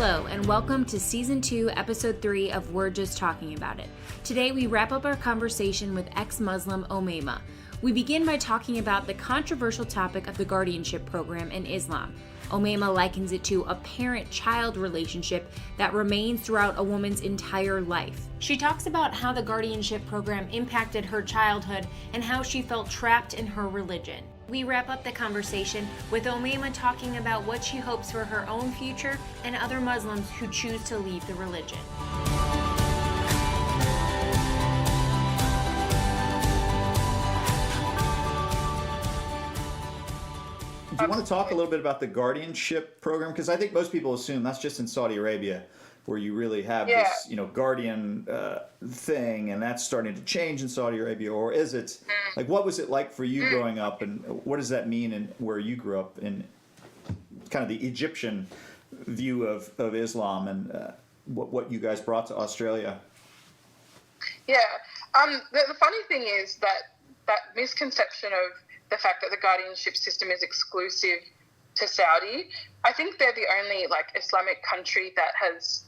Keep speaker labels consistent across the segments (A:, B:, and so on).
A: Hello, and welcome to Season 2, Episode 3 of We're Just Talking About It. Today, we wrap up our conversation with ex-Muslim Omayma. We begin by talking about the controversial topic of the guardianship program in Islam. Omayma likens it to a parent-child relationship that remains throughout a woman's entire life. She talks about how the guardianship program impacted her childhood and how she felt trapped in her religion. We wrap up the conversation with Omayma talking about what she hopes for her own future and other Muslims who choose to leave the religion.
B: Do you want to talk a little bit about the guardianship program? Because I think most people assume that's just in Saudi Arabia, where you really have this, guardian thing, and that's starting to change in Saudi Arabia. Or is it, like, what was it like for you growing up, and what does that mean in where you grew up in kind of the Egyptian view of Islam, and what you guys brought to Australia?
C: Yeah. The funny thing is that misconception of the fact that the guardianship system is exclusive to Saudi, I think they're the only Islamic country that has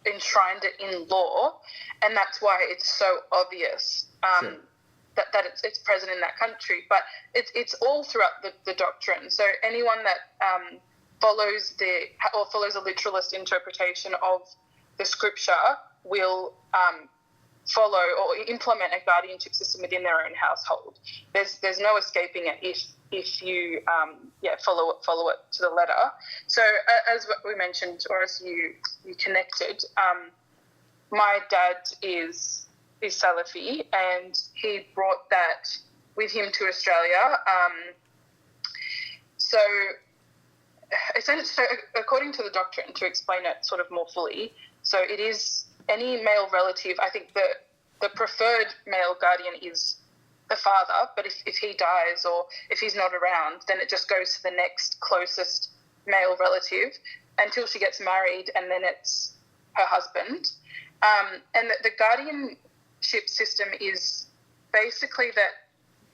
C: enshrined it in law, and that's why it's so obvious
B: Sure.
C: that it's present in that country. But it's all throughout the doctrine. So anyone that follows a literalist interpretation of the scripture will follow or implement a guardianship system within their own household. There's no escaping it if you follow it to the letter. So as we mentioned, or as you connected, my dad is Salafi, and he brought that with him to Australia. So according to the doctrine, to explain it sort of more fully, so it is any male relative. I think the preferred male guardian is the father, but if he dies or if he's not around, then it just goes to the next closest male relative until she gets married, and then it's her husband. And the guardianship system is basically that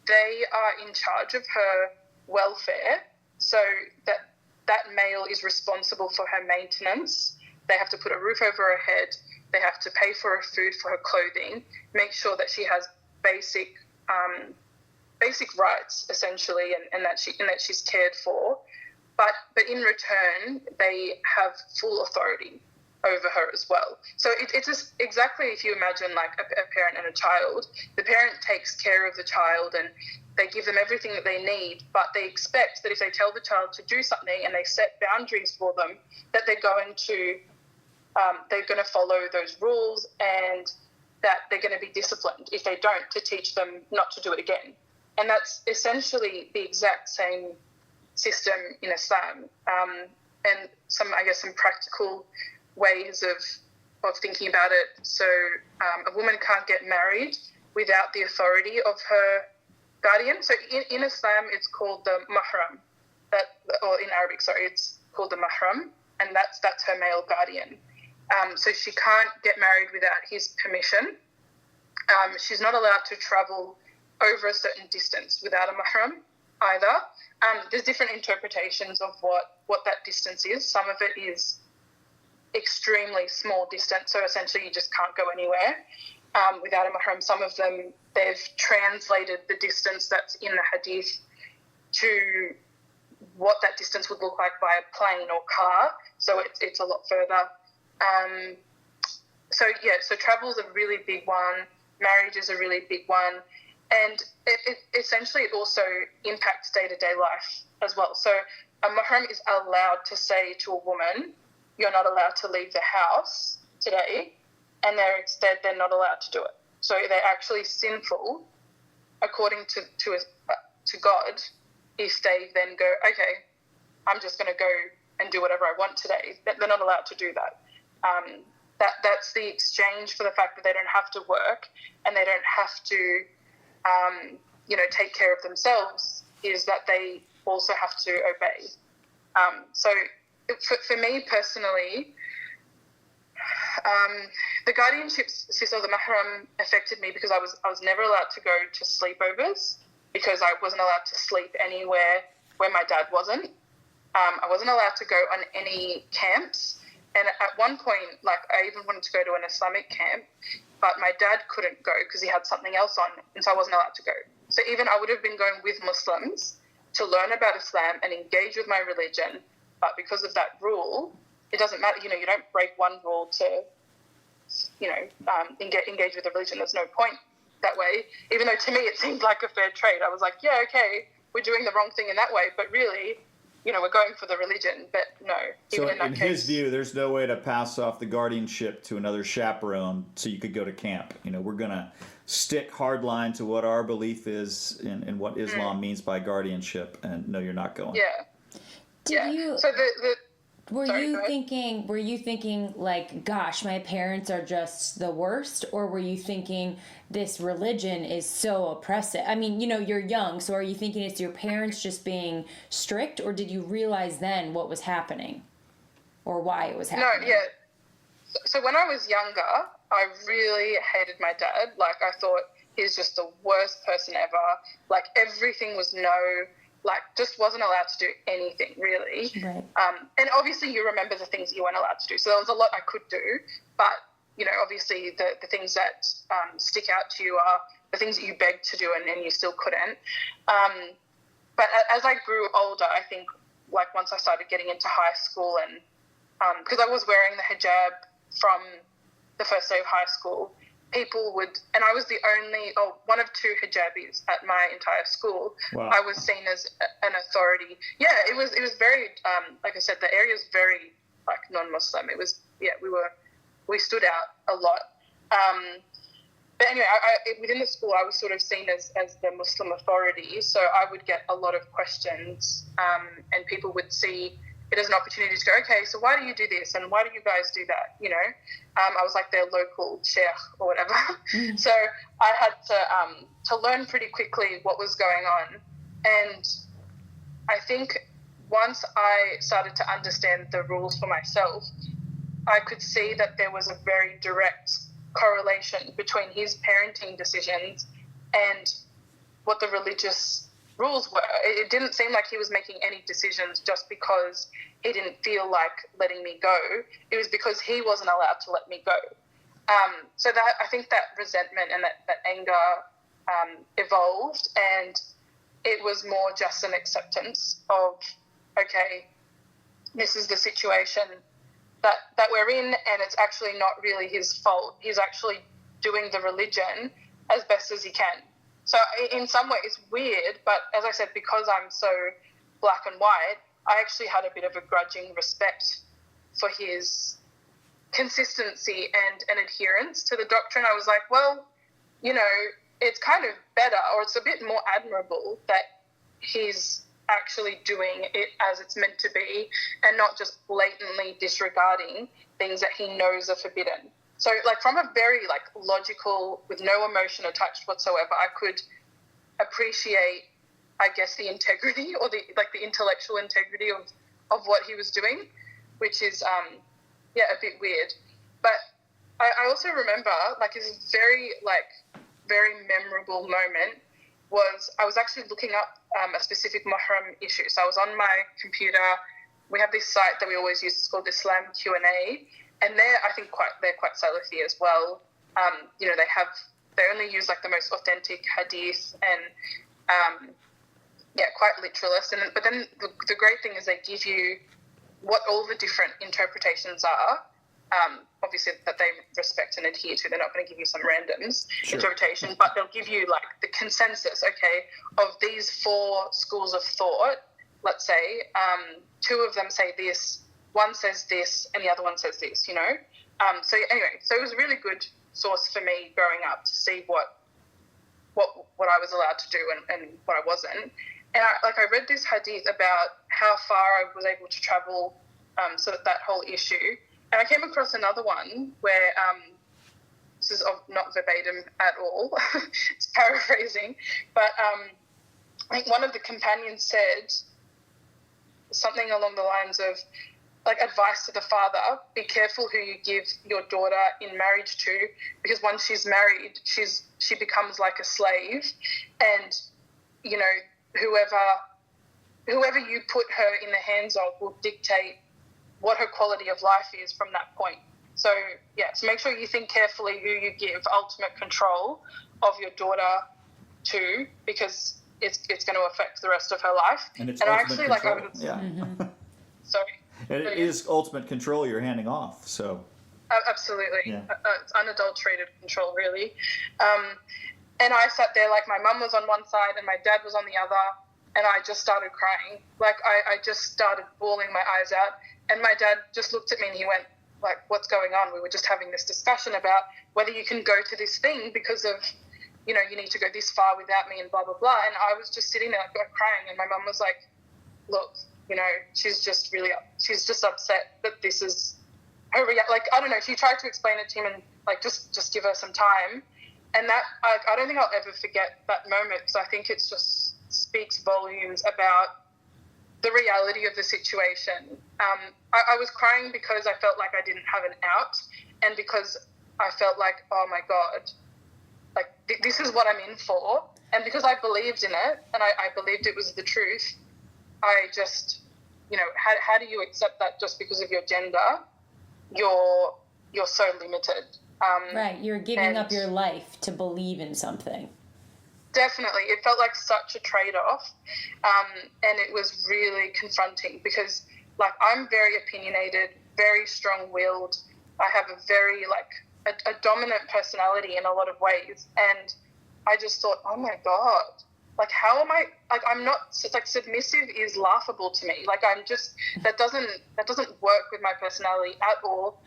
C: they are in charge of her welfare, so that male is responsible for her maintenance. They have to put a roof over her head. They have to pay for her food, for her clothing, make sure that she has basic rights, essentially, and that she's cared for. But in return, they have full authority over her as well. So it's just exactly, if you imagine like a parent and a child, the parent takes care of the child and they give them everything that they need, but they expect that if they tell the child to do something and they set boundaries for them, that they're going to follow those rules, and that they're going to be disciplined if they don't, to teach them not to do it again. And that's essentially the exact same system in Islam. And some practical ways of thinking about it. So a woman can't get married without the authority of her guardian. So in Islam, it's called the mahram, or in Arabic, it's called the mahram, and that's her male guardian. So she can't get married without his permission. She's not allowed to travel over a certain distance without a mahram either. There's different interpretations of what that distance is. Some of it is extremely small distance, so essentially you just can't go anywhere without a mahram. Some of them, they've translated the distance that's in the hadith to what that distance would look like by a plane or car, so it's a lot further. So travel's a really big one. Marriage is a really big one. And it essentially it also impacts day-to-day life as well. So a mahram is allowed to say to a woman, you're not allowed to leave the house today, and they're not allowed to do it. So they're actually sinful, according to God, if they then go, okay, I'm just going to go and do whatever I want today. They're not allowed to do that. That's the exchange for the fact that they don't have to work and they don't have to, take care of themselves, is that they also have to obey. So for me personally, the guardianship system of the mahram affected me because I was never allowed to go to sleepovers, because I wasn't allowed to sleep anywhere where my dad wasn't. I wasn't allowed to go on any camps. And at one point, like, I even wanted to go to an Islamic camp, but my dad couldn't go because he had something else on, and so I wasn't allowed to go. So even I would have been going with Muslims to learn about Islam and engage with my religion, but because of that rule, it doesn't matter. You don't break one rule to, engage with the religion. There's no point that way. Even though to me it seemed like a fair trade. I was like, yeah, okay, we're doing the wrong thing in that way, but really, we're going for the religion. But no.
B: So in his view, there's no way to pass off the guardianship to another chaperone so you could go to camp. We're going to stick hard line to what our belief is and what Islam means by guardianship, and no, you're not going.
C: Yeah. So
A: Were you thinking like, gosh, my parents are just the worst? Or were you thinking this religion is so oppressive? I mean, you're young, so are you thinking it's your parents just being strict, or did you realize then what was happening or why it was happening?
C: No, yeah. So when I was younger, I really hated my dad. Like, I thought he's just the worst person ever. Like, everything was no. Like, just wasn't allowed to do anything, really.
A: Right.
C: And obviously you remember the things you weren't allowed to do. So there was a lot I could do. But, obviously the things that stick out to you are the things that you begged to do and you still couldn't. But as I grew older, I think, like, once I started getting into high school and because I was wearing the hijab from the first day of high school, people would, and I was the only, one of two hijabis at my entire school.
B: Wow.
C: I was seen as an authority. Yeah, it was very, like I said, the area is very, like, non-Muslim. It was, we stood out a lot. But anyway, within the school, I was sort of seen as the Muslim authority. So I would get a lot of questions, and people would see it as an opportunity to go, okay, so why do you do this? And why do you guys do that? I was like their local sheikh or whatever. So I had to learn pretty quickly what was going on. And I think once I started to understand the rules for myself, I could see that there was a very direct correlation between his parenting decisions and what the religious rules were. It didn't seem like he was making any decisions just because he didn't feel like letting me go. It was because he wasn't allowed to let me go. So that, I think that resentment and that anger evolved, and it was more just an acceptance of, okay, this is the situation that we're in, and it's actually not really his fault. He's actually doing the religion as best as he can. So in some ways it's weird, but as I said, because I'm so black and white, I actually had a bit of a grudging respect for his consistency and adherence to the doctrine. I was like, well, it's kind of better, or it's a bit more admirable that he's actually doing it as it's meant to be and not just blatantly disregarding things that he knows are forbidden. So, like, from a very, like, logical, with no emotion attached whatsoever, I could appreciate, I guess, the integrity or the intellectual integrity of what he was doing, which is, a bit weird. But I also remember, like, this very memorable moment was I was actually looking up a specific Muharram issue. So I was on my computer. We have this site that we always use. It's called Islam Q&A. And they're quite Salafi as well. They only use, like, the most authentic hadith and, quite literalist. But then the great thing is they give you what all the different interpretations are, obviously that they respect and adhere to. They're not going to give you some randoms interpretation, but they'll give you, like, the consensus, okay, of these four schools of thought, let's say, two of them say this, one says this, and the other one says this, So anyway, so it was a really good source for me growing up to see what I was allowed to do and what I wasn't. And I read this hadith about how far I was able to travel, sort of that whole issue. And I came across another one where, this is not verbatim at all, it's paraphrasing, but I think one of the companions said something along the lines of, like, advice to the father, be careful who you give your daughter in marriage to, because once she's married, she becomes like a slave, and, whoever whoever you put her in the hands of will dictate what her quality of life is from that point. So, so make sure you think carefully who you give ultimate control of your daughter to, because it's going to affect the rest of her life.
B: And it's
C: and
B: ultimate
C: actually,
B: control.
C: Sorry?
B: And it is ultimate control you're handing off, so.
C: Absolutely.
B: Yeah.
C: It's unadulterated control, really. And I sat there, like, my mum was on one side and my dad was on the other, and I just started crying. Like, I just started bawling my eyes out, and my dad just looked at me and he went, like, what's going on? We were just having this discussion about whether you can go to this thing because of, you need to go this far without me and blah, blah, blah. And I was just sitting there crying, and my mum was like, look, she's just upset that this is her like, I don't know, she tried to explain it to him and, like, just give her some time. And that, I don't think I'll ever forget that moment, because I think it just speaks volumes about the reality of the situation. I was crying because I felt like I didn't have an out, and because I felt like, oh my God, like, this is what I'm in for. And because I believed in it, and I believed it was the truth, I just, how do you accept that just because of your gender? You're so limited.
A: Right, you're giving up your life to believe in something.
C: Definitely. It felt like such a trade-off, and it was really confronting because, like, I'm very opinionated, very strong-willed. I have a very, like, a dominant personality in a lot of ways, and I just thought, oh my God, like, how am I, like, I'm not, like, submissive is laughable to me. Like, I'm just, that doesn't work with my personality at all.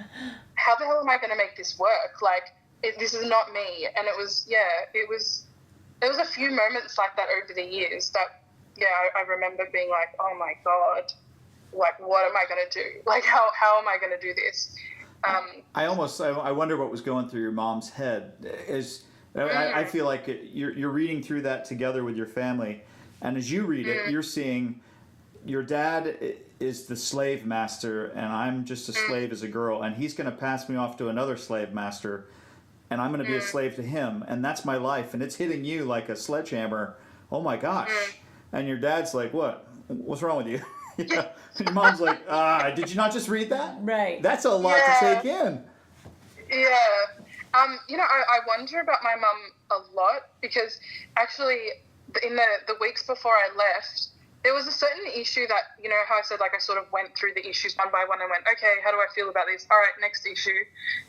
C: How the hell am I going to make this work? Like, this is not me. And it was, there was a few moments like that over the years that, I remember being like, oh my God, like, what am I going to do? Like, how am I going to do this?
B: I wonder what was going through your mom's head. I feel like you're reading through that together with your family, and as you read it, you're seeing your dad is the slave master, and I'm just a slave as a girl, and he's going to pass me off to another slave master, and I'm going to be a slave to him, and that's my life, and it's hitting you like a sledgehammer. Oh my gosh. And your dad's like, what's wrong with you? And your mom's like, did you not just read that?
A: Right.
B: That's a lot to take in.
C: Yeah. I wonder about my mum a lot, because actually in the weeks before I left, there was a certain issue that, how I said, like, I sort of went through the issues one by one and went, okay, how do I feel about this? All right, next issue.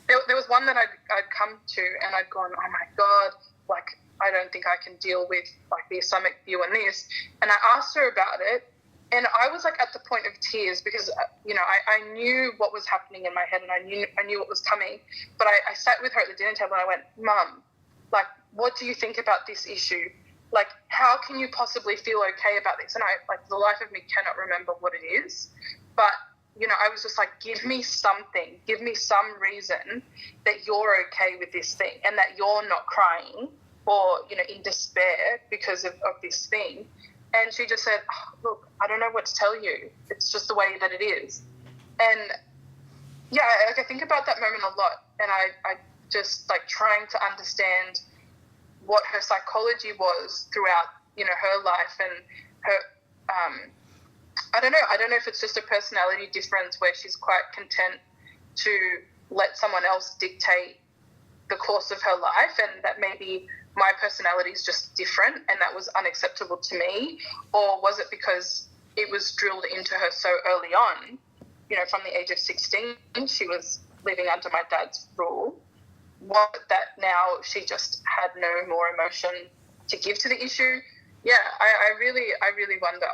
C: There was one that I'd come to and I'd gone, oh my God, like, I don't think I can deal with, like, the Islamic view on this. And I asked her about it, and I was, like, at the point of tears because, I knew what was happening in my head, and I knew what was coming. But I sat with her at the dinner table and I went, Mum, like, what do you think about this issue? Like, how can you possibly feel okay about this? And I, like, the life of me cannot remember what it is. But, I was just like, give me something. Give me some reason that you're okay with this thing and that you're not crying or, in despair because of this thing. And she just said, look, I don't know what to tell you. It's just the way that it is. And, I think about that moment a lot. And I just, like, trying to understand what her psychology was throughout, her life and her, I don't know if it's just a personality difference where she's quite content to let someone else dictate the course of her life, and that maybe my personality is just different and that was unacceptable to me, or was it because it was drilled into her so early on, from the age of 16, she was living under my dad's rule. Was it that now she just had no more emotion to give to the issue? Yeah, I really wonder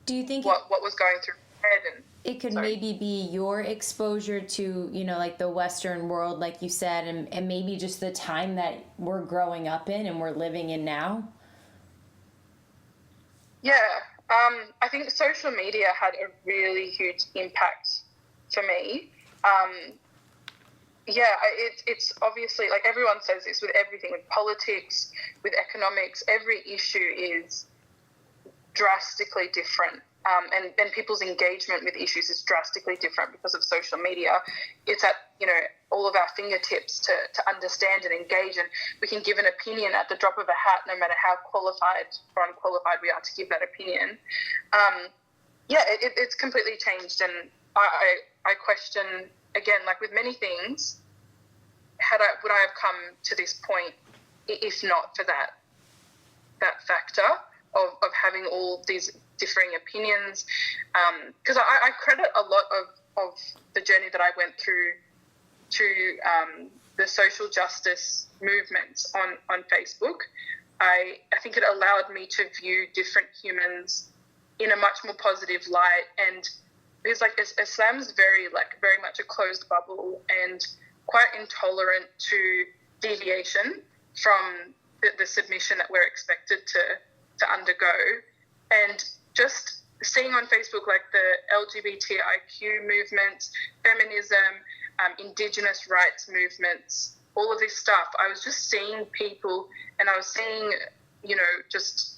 A: Do you think
C: what was going through her head. And
A: it could maybe be your exposure to, like, the Western world, like you said, and maybe just the time that we're growing up in and we're living in now? Yeah.
C: I think social media had a really huge impact for me. It's obviously, like, everyone says this with everything, with politics, with economics, every issue is drastically different. And people's engagement with issues is drastically different because of social media. It's at, all of our fingertips to understand and engage, and we can give an opinion at the drop of a hat, no matter how qualified or unqualified we are to give that opinion. It's completely changed, and I question again, like with many things, would I have come to this point if not for that factor of having all these differing opinions? Because I credit a lot of the journey that I went through to the social justice movements on Facebook. I think it allowed me to view different humans in a much more positive light, and because like Islam's very much a closed bubble and quite intolerant to deviation from the submission that we're expected to undergo. And just seeing on Facebook like the LGBTIQ movement, feminism, Indigenous rights movements, all of this stuff, I was just seeing people, and I was seeing, just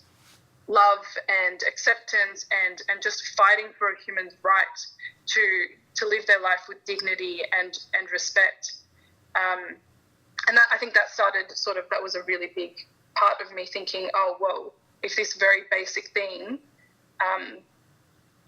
C: love and acceptance and just fighting for a human's right to live their life with dignity and respect. And I think that started that was a really big part of me thinking, oh, whoa, if this very basic thing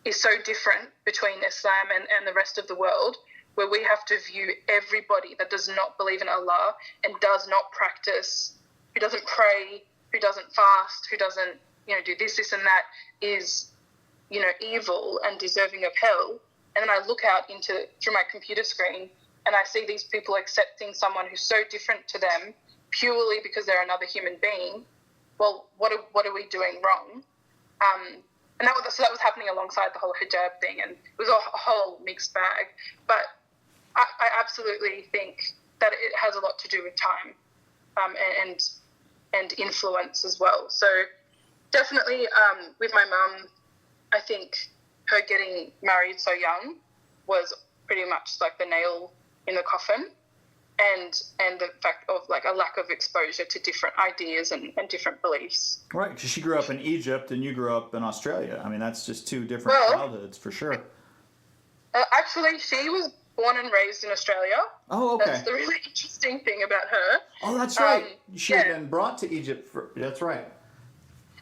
C: is so different between Islam and the rest of the world, where we have to view everybody that does not believe in Allah and does not practice, who doesn't pray, who doesn't fast, who doesn't, do this and that, is, evil and deserving of hell. And then I look out through my computer screen and I see these people accepting someone who's so different to them purely because they're another human being. Well, what are we doing wrong? And that was happening alongside the whole hijab thing, and it was a whole mixed bag. But I absolutely think that it has a lot to do with time and influence as well. So definitely with my mum, I think her getting married so young was pretty much like the nail in the coffin, and the fact of like a lack of exposure to different ideas and different beliefs.
B: Right, because she grew up in Egypt and you grew up in Australia. I mean, that's just two different childhoods for sure.
C: Actually, she was born and raised in Australia.
B: Oh, okay.
C: That's the really interesting thing about her.
B: Oh, that's right. She had been brought to Egypt that's right.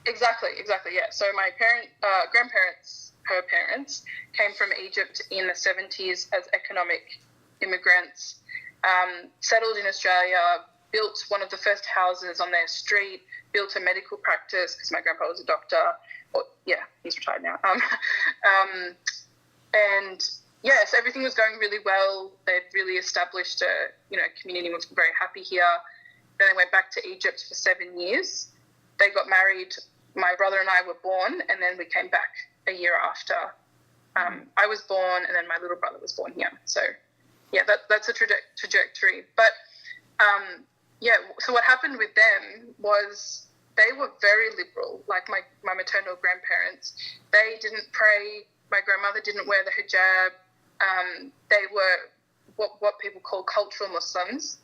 C: Exactly, yeah. So my grandparents, her parents, came from Egypt in the 70s as economic immigrants, settled in Australia, built one of the first houses on their street, built a medical practice because my grandpa was a doctor. He's retired now. So everything was going really well. They'd really established a community, was very happy here. Then they went back to Egypt for 7 years. They got married. My brother and I were born, and then we came back a year after. I was born, and then my little brother was born here. So, that's a trajectory. But, so what happened with them was they were very liberal, like my maternal grandparents. They didn't pray. My grandmother didn't wear the hijab. They were what people call cultural Muslims.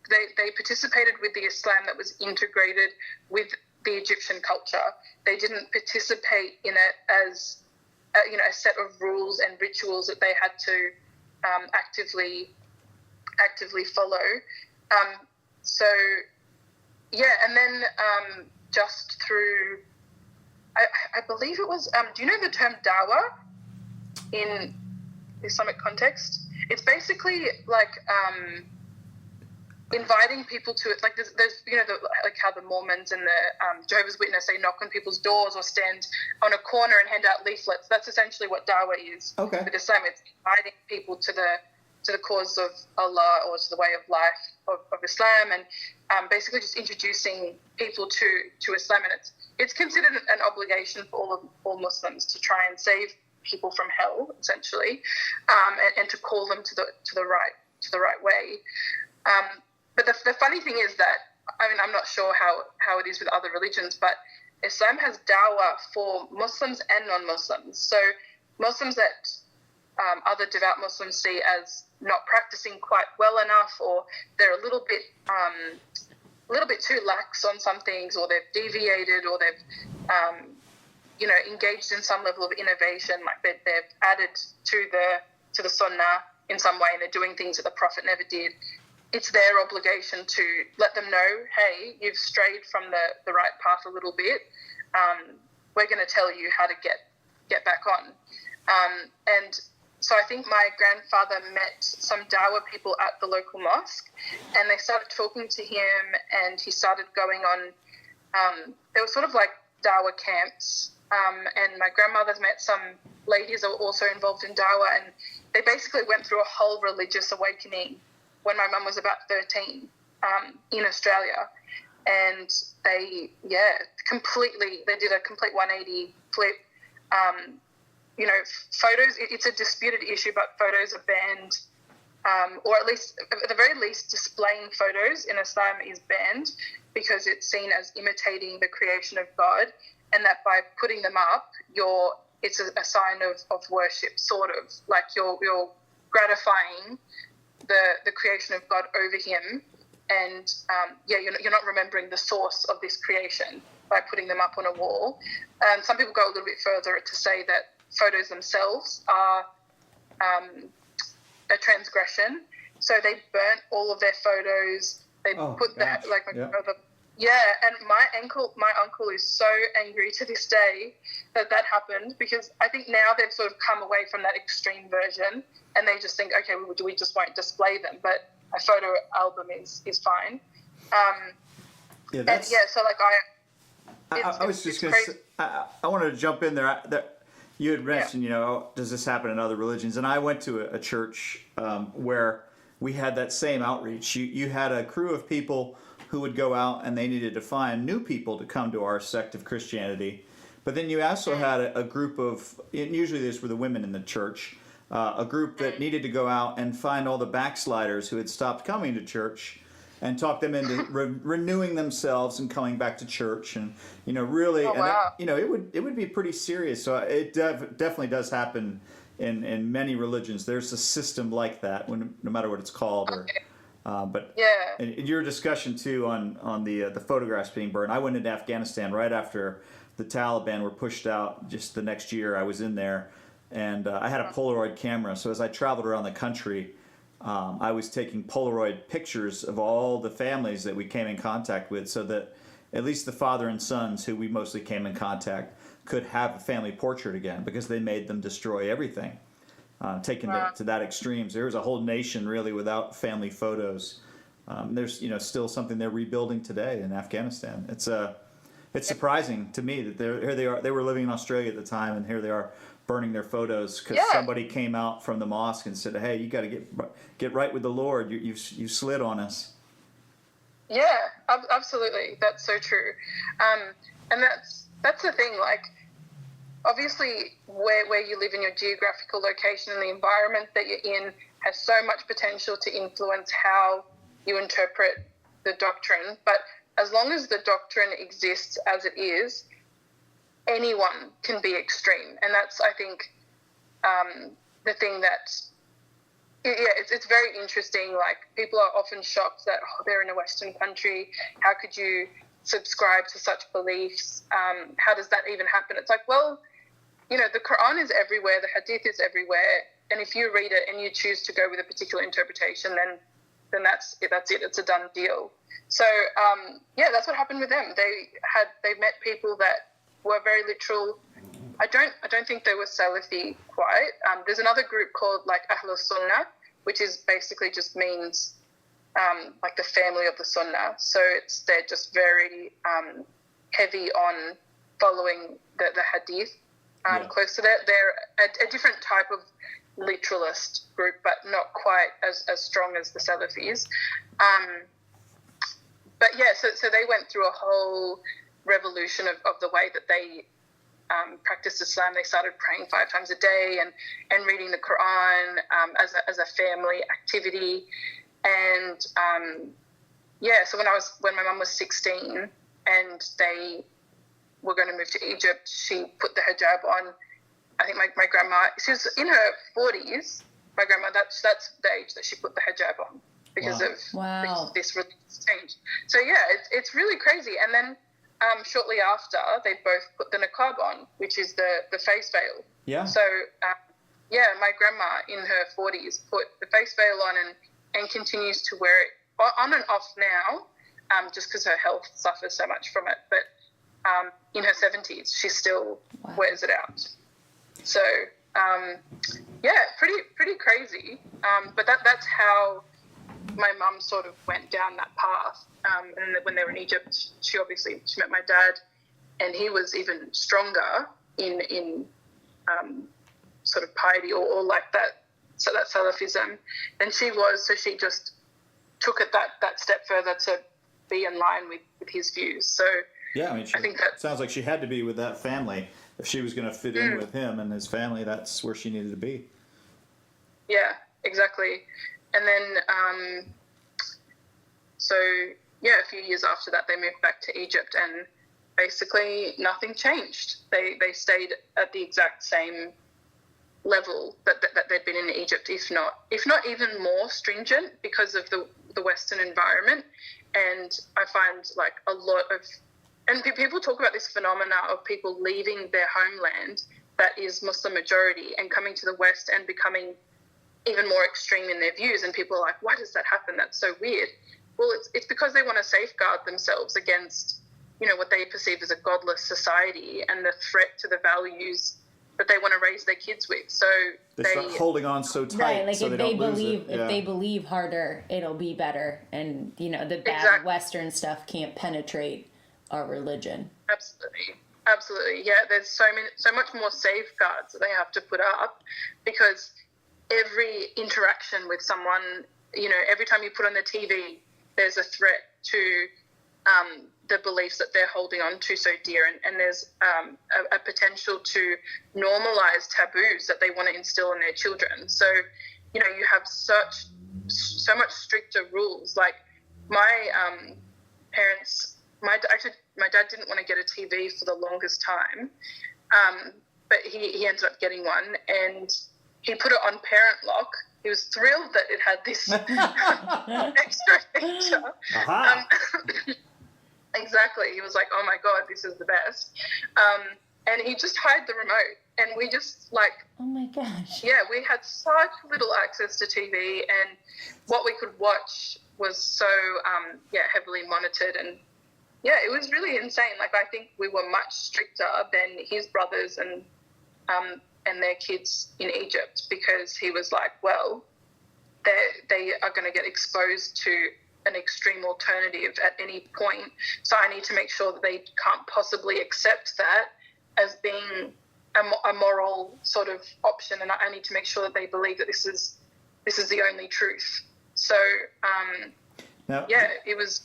C: They participated with the Islam that was integrated with the Egyptian culture. They didn't participate in it as a set of rules and rituals that they had to actively follow. And then just through, I believe it was, do you know the term dawah in the Islamic context? It's basically like inviting people to it. Like there's like how the Mormons and the Jehovah's Witness, they knock on people's doors or stand on a corner and hand out leaflets. That's essentially what dawah is.
B: Okay.
C: With Islam, it's inviting people to the cause of Allah or to the way of life of Islam, and basically just introducing people to Islam. And it's considered an obligation for all Muslims to try and save people from hell, essentially, and to call them to the right way. But the funny thing is that, I mean, I'm not sure how it is with other religions, but Islam has dawah for Muslims and non-Muslims. So Muslims that other devout Muslims see as not practicing quite well enough, or they're a little bit too lax on some things, or they've deviated, or they've engaged in some level of innovation, like they've added to the sunnah in some way, and they're doing things that the Prophet never did. It's their obligation to let them know, hey, you've strayed from the right path a little bit. we're going to tell you how to get back on. And so I think my grandfather met some Dawa people at the local mosque, and they started talking to him, and he started going on, there were sort of like Dawa camps, and my grandmother's met some ladies that were also involved in Dawa, and they basically went through a whole religious awakening when my mum was about 13 in Australia. And they did a complete 180 flip. Photos, it's a disputed issue, but photos are banned, or at least, at the very least, displaying photos in Islam is banned because it's seen as imitating the creation of God, and that by putting them up, it's a sign of worship, sort of, like you're gratifying the creation of God over him, and you're not remembering the source of this creation by putting them up on a wall. And some people go a little bit further to say that photos themselves are a transgression. So they burnt all of their photos. They put that, like my brother. Yeah, and my uncle is so angry to this day that happened, because I think now they've sort of come away from that extreme version, and they just think, okay, we just won't display them, but a photo album is fine. So like
B: I was just going to say, I wanted to jump in there. You had mentioned, does this happen in other religions? And I went to a church where we had that same outreach. You had a crew of people who would go out, and they needed to find new people to come to our sect of Christianity. But then you also had a group of, usually these were the women in the church, a group that needed to go out and find all the backsliders who had stopped coming to church and talk them into renewing themselves and coming back to church, and really, it would be pretty serious. So it definitely does happen in many religions. There's a system like that, no matter what it's called. And your discussion too on the photographs being burned. I went into Afghanistan right after the Taliban were pushed out. Just the next year, I was in there, and I had a Polaroid camera. So as I traveled around the country, I was taking Polaroid pictures of all the families that we came in contact with, so that at least the father and sons who we mostly came in contact could have a family portrait again, because they made them destroy everything, taken to that extremes. There was a whole nation really without family photos. There's still something they're rebuilding today in Afghanistan. It's surprising to me that they were living in Australia at the time, and here they are burning their photos because somebody came out from the mosque and said, "Hey, you got to get right with the Lord. You slid on us."
C: Yeah, absolutely. That's so true. And that's the thing. Like, obviously, where you live in your geographical location and the environment that you're in has so much potential to influence how you interpret the doctrine. But as long as the doctrine exists as it is, anyone can be extreme. And that's, I think, the thing that, it's very interesting. Like, people are often shocked that, they're in a Western country. How could you subscribe to such beliefs? How does that even happen? It's like, well, the Quran is everywhere. The Hadith is everywhere. And if you read it and you choose to go with a particular interpretation, then that's it. It's a done deal. So, that's what happened with them. They met people that were very literal. I don't think they were Salafi quite. There's another group called like Ahlul Sunnah, which is basically just means like the family of the Sunnah. So they're just very heavy on following the Hadith. Close to that, they're a different type of literalist group, but not quite as strong as the Salafis. So they went through a whole revolution of the way that they practiced Islam. They started praying 5 times a day and reading the Quran as a family activity. And so when my mum was 16 and they were going to move to Egypt, she put the hijab on. I think my grandma, she was in her 40s. My grandma, that's the age that she put the hijab on because of this religious change. So it's really crazy. And then shortly after, they both put the niqab on, which is the face veil. Yeah. So my grandma in her 40s put the face veil on and continues to wear it on and off now, just because her health suffers so much from it. But in her 70s, she still wears it out. So, pretty crazy. But that's how my mum sort of went down that path. And when they were in Egypt, she met my dad, and he was even stronger in sort of piety or like that. So that Salafism than she was. So she just took it that step further to be in line with his views. So
B: yeah, I mean,
C: I think that
B: sounds like she had to be with that family if she was going to fit in with him and his family. That's where she needed to be.
C: Yeah, exactly. And then a few years after that, they moved back to Egypt, and basically nothing changed. They stayed at the exact same level that they'd been in Egypt, if not even more stringent because of the Western environment. And I find like a lot of, and people talk about this phenomena of people leaving their homeland that is Muslim majority and coming to the West and becoming even more extreme in their views. And people are like, why does that happen? That's so weird. Well, it's because they want to safeguard themselves against, what they perceive as a godless society and the threat to the values that they want to raise their kids with. So
B: they start holding on so tight,
A: right? Like
B: so
A: if they believe harder, it'll be better, and the bad Western stuff can't penetrate our religion.
C: Absolutely. Yeah, there's so much more safeguards that they have to put up, because every interaction with someone, every time you put on the TV, there's a threat to the beliefs that they're holding on to so dear, and there's a potential to normalize taboos that they want to instill in their children. So, you have so much stricter rules. Like my parents, my dad didn't want to get a TV for the longest time, but he ended up getting one, and he put it on parent lock. He was thrilled that it had this extra feature. Exactly. He was like, oh my God, this is the best. And he just hid the remote. And we just
A: oh my gosh.
C: Yeah, we had such little access to TV, and what we could watch was so, heavily monitored. And yeah, it was really insane. Like, I think we were much stricter than his brothers and their kids in Egypt, because he was like, well, they are going to get exposed to an extreme alternative at any point. So I need to make sure that they can't possibly accept that as being a moral sort of option. And I need to make sure that they believe that this is the only truth. So,
B: now,
C: it was...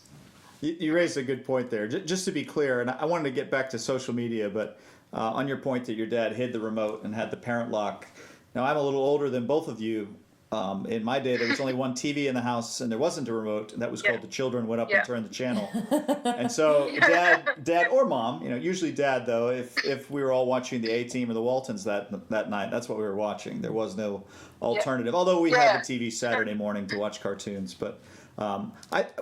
B: You raised a good point there. Just to be clear, and I wanted to get back to social media, but on your point that your dad hid the remote and had the parent lock. Now, I'm a little older than both of you. In my day, there was only one TV in the house, and there wasn't a remote, and that was called the children went up and turned the channel. And so dad or mom, usually dad though, if we were all watching the A-Team or the Waltons that night, that's what we were watching. There was no alternative, although we had the TV Saturday morning to watch cartoons. But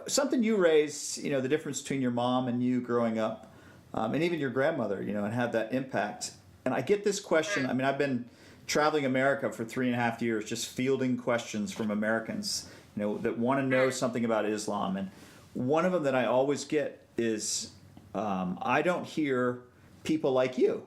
B: something you raised, the difference between your mom and you growing up, and even your grandmother, and had that impact. And I get this question. I mean, I've been traveling America for 3.5 years, just fielding questions from Americans, that want to know something about Islam. And one of them that I always get is, I don't hear people like you.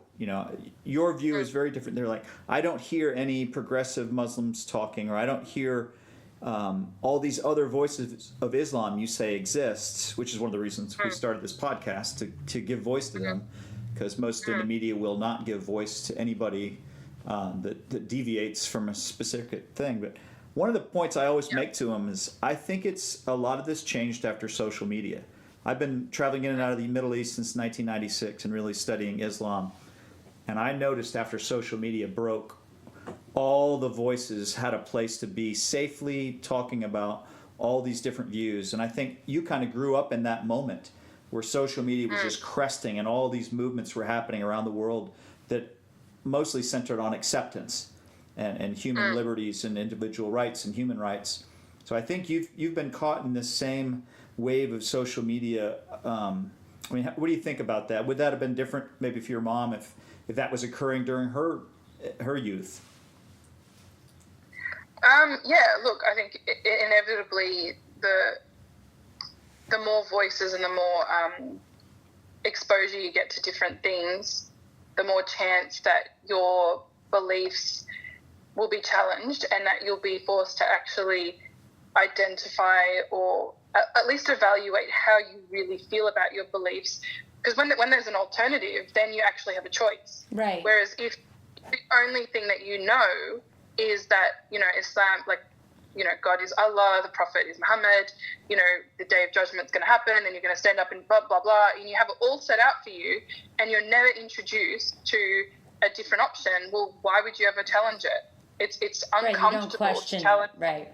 B: Your view is very different. They're like, I don't hear any progressive Muslims talking, or I don't hear all these other voices of Islam you say exists, which is one of the reasons we started this podcast, to give voice to them, because most in the media will not give voice to anybody that deviates from a specific thing. But one of the points I always make to them is, I think it's a lot of this changed after social media. I've been traveling in and out of the Middle East since 1996 and really studying Islam. And I noticed after social media broke, all the voices had a place to be safely talking about all these different views. And I think you kind of grew up in that moment where social media was just cresting and all these movements were happening around the world that mostly centered on acceptance and human liberties and individual rights and human rights. So I think you've been caught in this same wave of social media. I mean, what do you think about that? Would that have been different maybe for your mom if that was occurring during her youth?
C: Look, I think inevitably the more voices and the more exposure you get to different things, the more chance that your beliefs will be challenged and that you'll be forced to actually identify or at least evaluate how you really feel about your beliefs. Because when there's an alternative, then you actually have a choice.
A: Right.
C: Whereas if the only thing that you know is that, Islam, like, God is Allah, the Prophet is Muhammad, the day of judgment is going to happen, and you're going to stand up and blah, blah, blah, and you have it all set out for you, and you're never introduced to a different option, well, why would you ever challenge it? It's uncomfortable.
A: Right, you don't question it. Right.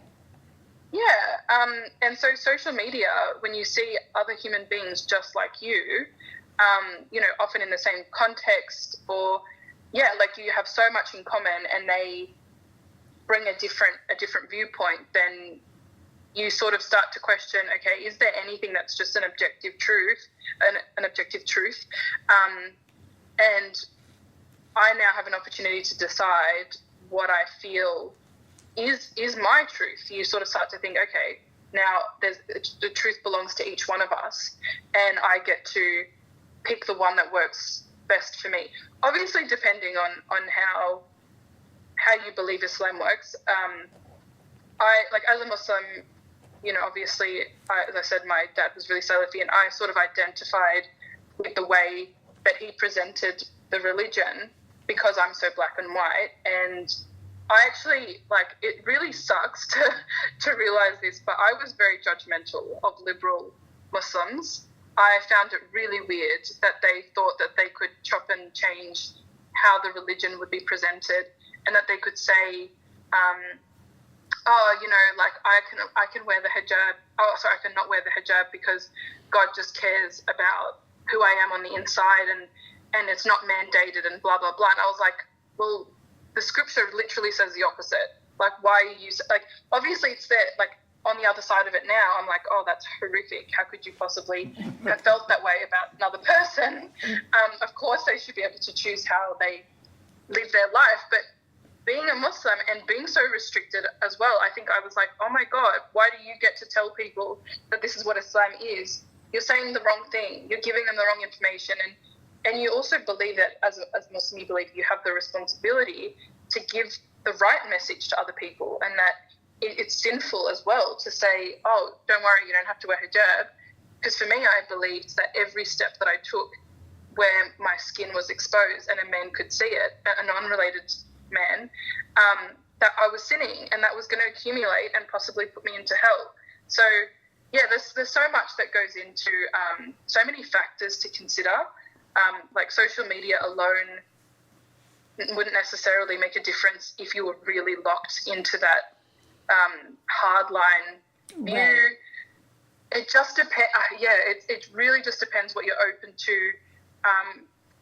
C: Yeah, and so social media, when you see other human beings just like you, often in the same context, or like you have so much in common, and they bring a different viewpoint, then you sort of start to question, okay, is there anything that's just an objective truth? And I now have an opportunity to decide what I feel is my truth. You sort of start to think, okay, now the truth belongs to each one of us, and I get to pick the one that works best for me. Obviously, depending on how you believe Islam works. I, like, as a Muslim, obviously, as I said, my dad was really Salafi, and I sort of identified with the way that he presented the religion because I'm so black and white. And I actually, like, it really sucks to realize this, but I was very judgmental of liberal Muslims. I found it really weird that they thought that they could chop and change how the religion would be presented, and that they could say, like, I can wear the hijab. Oh, sorry, I cannot wear the hijab because God just cares about who I am on the inside, and it's not mandated, and blah, blah, blah. And I was like, well, the scripture literally says the opposite. Like, why are you, like, obviously it's there, like, on the other side of it now, I'm like, oh, that's horrific. How could you possibly have felt that way about another person? Of course, they should be able to choose how they live their life. But being a Muslim and being so restricted as well, I think I was like, oh my God, why do you get to tell people that this is what Islam is? You're saying the wrong thing. You're giving them the wrong information. And you also believe that as a Muslim, you believe you have the responsibility to give the right message to other people, and that it's sinful as well to say, oh, don't worry, you don't have to wear hijab. Because for me, I believed that every step that I took where my skin was exposed and a man could see it, a non-related man, that I was sinning, and that was going to accumulate and possibly put me into hell. So, yeah, there's so much that goes into so many factors to consider. Like, social media alone wouldn't necessarily make a difference if you were really locked into that hardline view. Right. It just depends. It really just depends what you're open to.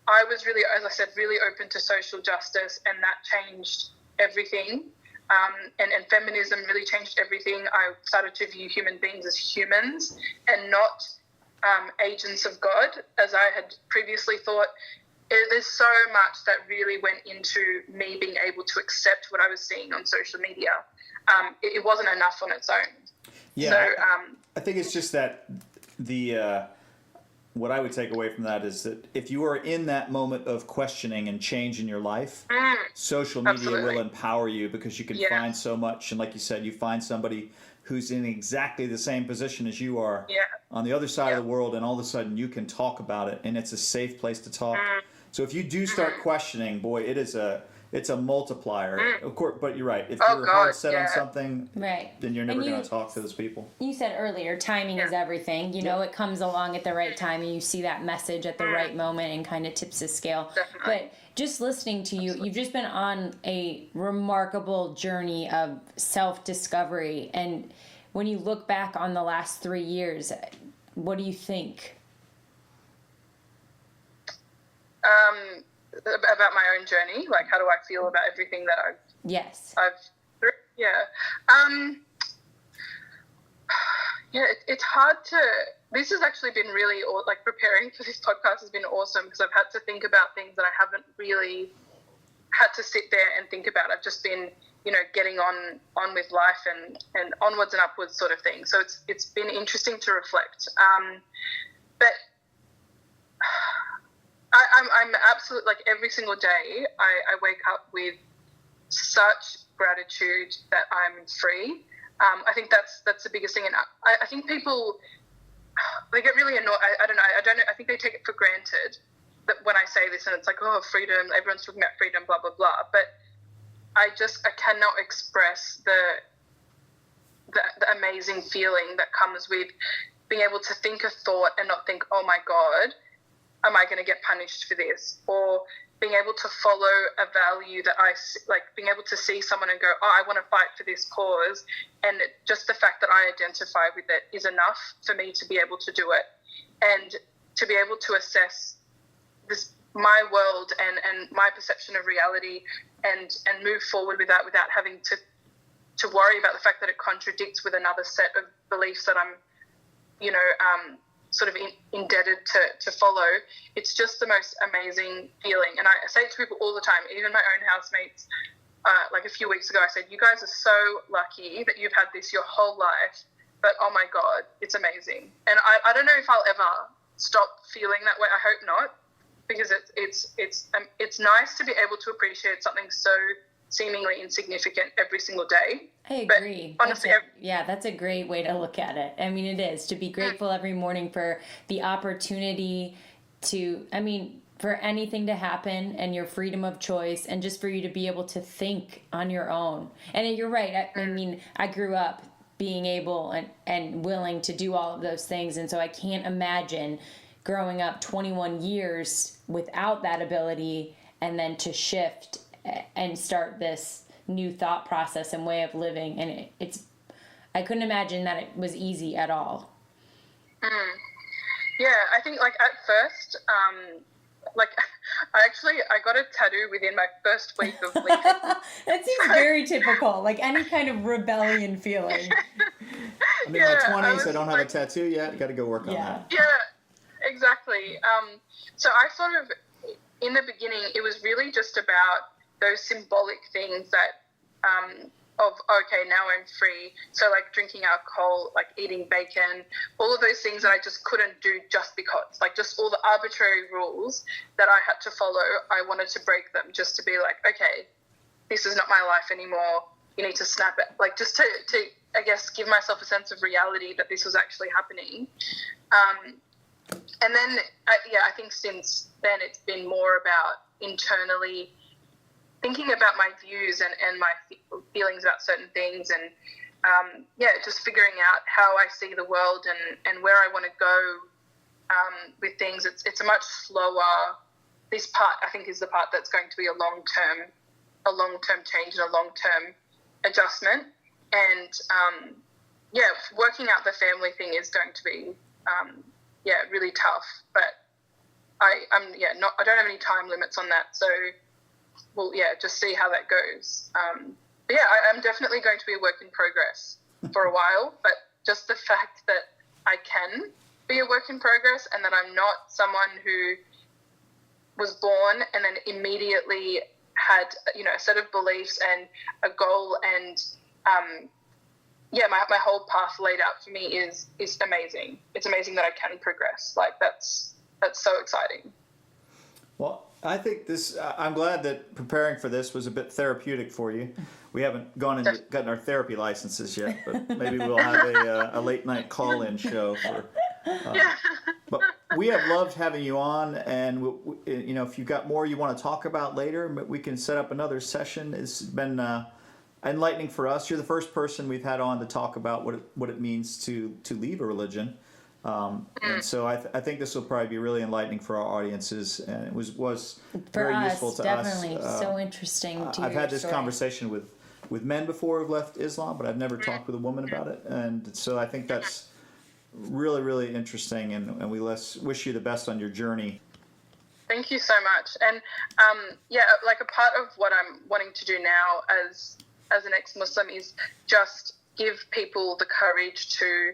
C: I was really, as I said, really open to social justice, and that changed everything. And feminism really changed everything. I started to view human beings as humans and not agents of God, as I had previously thought. There's so much that really went into me being able to accept what I was seeing on social media. It wasn't enough on its own.
B: Yeah,
C: so,
B: I think it's just that what I would take away from that is that if you are in that moment of questioning and change in your life, social media
C: absolutely.
B: will empower you, because you can find so much. And like you said, you find somebody who's in exactly the same position as you are on the other side of the world, and all of a sudden you can talk about it, and it's a safe place to talk. So if you do start questioning, boy, it's a multiplier. Of course, but you're right. If you're hard set on something, then you're never going to talk to those people.
A: You said earlier, timing is everything. You know, it comes along at the right time, and you see that message at the right moment and kind of tips the scale.
C: Definitely.
A: But just listening to you, you've just been on a remarkable journey of self-discovery. And when you look back on the last 3 years, what do you think?
C: About my own journey, like, how do I feel about everything that I've it's hard to, this has actually been really, like, preparing for this podcast has been awesome, because I've had to think about things that I haven't really had to sit there and think about. I've just been, getting on with life and onwards and upwards sort of thing. So it's been interesting to reflect. But I'm absolutely, like, every single day I wake up with such gratitude that I'm free. I think that's the biggest thing, and I think people, they get really annoyed. I don't know. I think they take it for granted that when I say this, and it's like, oh, freedom. Everyone's talking about freedom, blah blah blah. But I cannot express the amazing feeling that comes with being able to think a thought and not think, oh my God, am I going to get punished for this? Or being able to follow a value that being able to see someone and go, oh, I want to fight for this cause. And just the fact that I identify with it is enough for me to be able to do it. And to be able to assess my world and my perception of reality and move forward with that without having to worry about the fact that it contradicts with another set of beliefs that I'm, sort of indebted to follow. It's just the most amazing feeling. And I say it to people all the time, even my own housemates. Like a few weeks ago, I said, you guys are so lucky that you've had this your whole life, but oh my God, it's amazing. And I don't know if I'll ever stop feeling that way. I hope not, because it's nice to be able to appreciate something so seemingly insignificant every single day.
A: I agree.
C: But honestly,
A: that's a great way to look at it. I mean, it is to be grateful every morning for the opportunity for anything to happen and your freedom of choice, and just for you to be able to think on your own. And you're right. I mean, I grew up being able and willing to do all of those things. And so I can't imagine growing up 21 years without that ability, and then to shift and start this new thought process and way of living. And I couldn't imagine that it was easy at all.
C: Yeah, I think, like, at first, I got a tattoo within my first week of leaving.
A: That seems very typical, like any kind of rebellion feeling.
B: I'm in my 20s, I don't have a tattoo yet. Got to go work on that.
C: Yeah, exactly. So I sort of, in the beginning, it was really just about those symbolic things that, okay, now I'm free. So, like, drinking alcohol, like eating bacon, all of those things that I just couldn't do just because, like, just all the arbitrary rules that I had to follow, I wanted to break them just to be like, okay, this is not my life anymore. You need to snap it. Like, just to I guess, give myself a sense of reality that this was actually happening. And then, I think since then it's been more about internally thinking about my views and my feelings about certain things, and just figuring out how I see the world and where I want to go with things. It's a much slower. This part, I think, is the part that's going to be a long-term change and a long-term adjustment. And working out the family thing is going to be really tough. But I don't have any time limits on that. So just see how that goes. I'm definitely going to be a work in progress for a while, but just the fact that I can be a work in progress, and that I'm not someone who was born and then immediately had, a set of beliefs and a goal, and my whole path laid out for me is amazing. It's amazing that I can progress. Like, that's so exciting.
B: Well, I think I'm glad that preparing for this was a bit therapeutic for you. We haven't gotten our therapy licenses yet, but maybe we'll have a late night call-in show for. But we have loved having you on, and if you've got more you want to talk about later, we can set up another session. It's been enlightening for us. You're the first person we've had on to talk about what it means to leave a religion. And so I think this will probably be really enlightening for our audiences, and it was very useful to
A: definitely.
B: us.
A: Definitely, so interesting to
B: I've had this
A: story.
B: Conversation with men before who've left Islam, but I've never talked with a woman about it, and so I think that's really, really interesting, and we wish you the best on your journey.
C: Thank you so much. And like, a part of what I'm wanting to do now as an ex-Muslim is just give people the courage to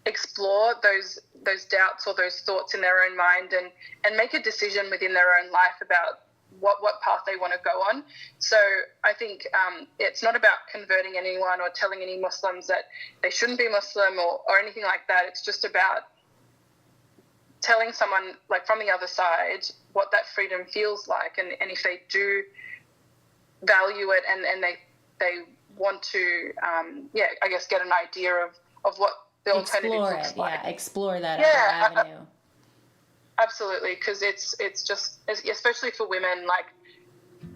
C: explore those doubts or those thoughts in their own mind, and make a decision within their own life about what path they want to go on. So I think it's not about converting anyone or telling any Muslims that they shouldn't be Muslim or anything like that. It's just about telling someone like from the other side what that freedom feels like, and if they do value it and they want to I guess get an idea of what the alternative looks like.
A: Explore that other avenue.
C: Absolutely, because it's just, especially for women, like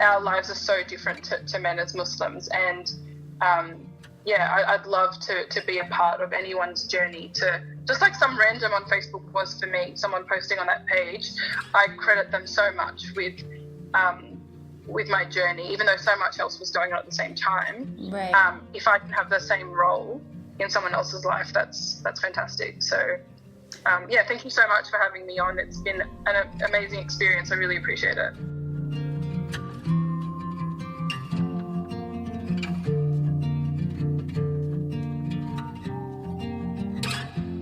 C: our lives are so different to men as Muslims, and I'd love to be a part of anyone's journey, to just like some random on Facebook was for me, someone posting on that page. I credit them so much with my journey, even though so much else was going on at the same time.
A: Right.
C: If I can have the same role in someone else's life, that's fantastic. So thank you so much for having me on. It's been an amazing experience. I really appreciate it.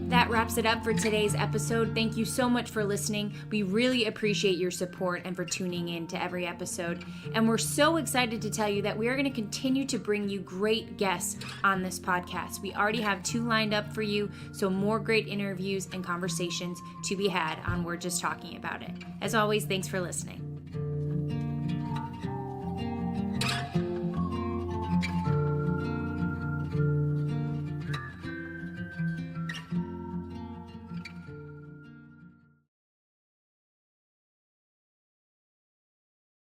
A: That wraps it up for today's episode. Thank you so much for listening. We really appreciate your support and for tuning in to every episode. And we're so excited to tell you that we are going to continue to bring you great guests on this podcast. We already have 2 lined up for you, so more great interviews and conversations to be had on We're Just Talking About It. As always, thanks for listening.